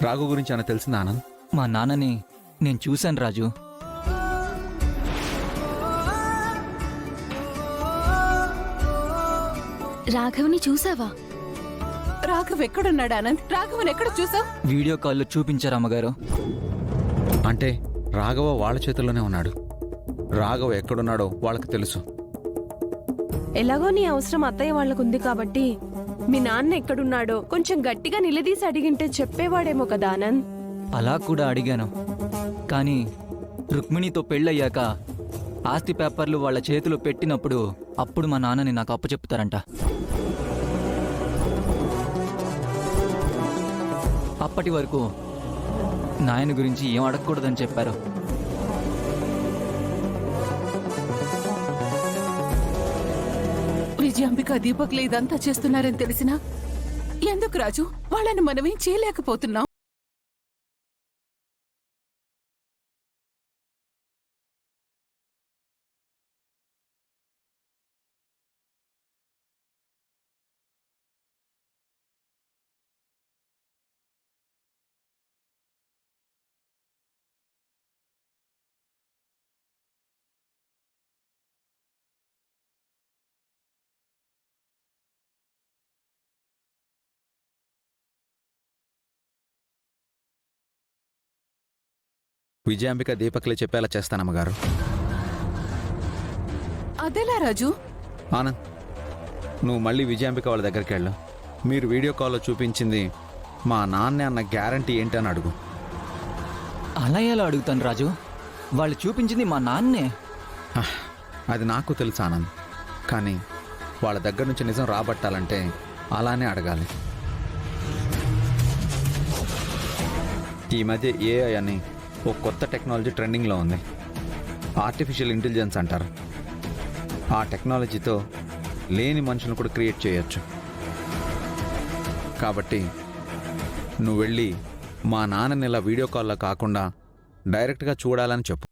రాఘు గురించి ఏమైనా తెలిసిందా ఆనంద్? మా నాన్నని నేను చూశాను రాజు. రాఘవ్ని చూసావా? రాఘవ్ ఎక్కడున్నాడు ఆనంద్? రాఘవన్ ఎక్కడ చూసావు? వీడియో కాల్లో చూపించారు అమ్మగారు. అంటే రాఘవ వాళ్ళ చేతుల్లోనే ఉన్నాడు. రాఘవ ఎక్కడున్నాడో వాళ్ళకి తెలుసు. ఎలాగో నీ అవసరం అత్తయ్య వాళ్ళకుంది కాబట్టి మీ నాన్న ఎక్కడున్నాడో కొంచెం గట్టిగా నిలదీసి అడిగింటే చెప్పేవాడేమో కదా ఆనంద్. అలా కూడా అడిగాను. కానీ రుక్మిణితో పెళ్ళయ్యాక ఆస్తి పేపర్లు వాళ్ళ చేతిలో పెట్టినప్పుడు అప్పుడు మా నాన్నని నాకు అప్పచెప్పుతారంట. అప్పటి వరకు నాయన గురించి ఏం అడగకూడదని చెప్పారు. విజయాంబిక దీపక్లు ఇదంతా చేస్తున్నారని తెలిసినా ఎందుకు రాజు వాళ్ళని మనమేం చేయలేకపోతున్నాం? విజయాంబిక దీపక్లే చెప్పేలా చేస్తానమ్మగారు. అదెలా రాజు? ఆనంద్, నువ్వు మళ్ళీ విజయాంబిక వాళ్ళ దగ్గరికి వెళ్ళు. మీరు వీడియో కాల్లో చూపించింది మా నాన్నే అన్న గ్యారంటీ ఏంటి అని అడుగు. అలా ఎలా అడుగుతాను రాజు? వాళ్ళు చూపించింది మా నాన్నే. అది నాకు తెలుసు ఆనంద్, కానీ వాళ్ళ దగ్గర నుంచి నిజం రాబట్టాలంటే అలానే అడగాలి. ఈ మధ్య ఏఐ అని ఓ కొత్త టెక్నాలజీ ట్రెండింగ్లో ఉంది. ఆర్టిఫిషియల్ ఇంటెలిజెన్స్ అంటారు. ఆ టెక్నాలజీతో లేని మనుషులను కూడా క్రియేట్ చేయొచ్చు. కాబట్టి నువ్వు వెళ్ళి మా నాన్నని ఇలా వీడియో కాల్లో కాకుండా డైరెక్ట్గా చూడాలని చెప్పు.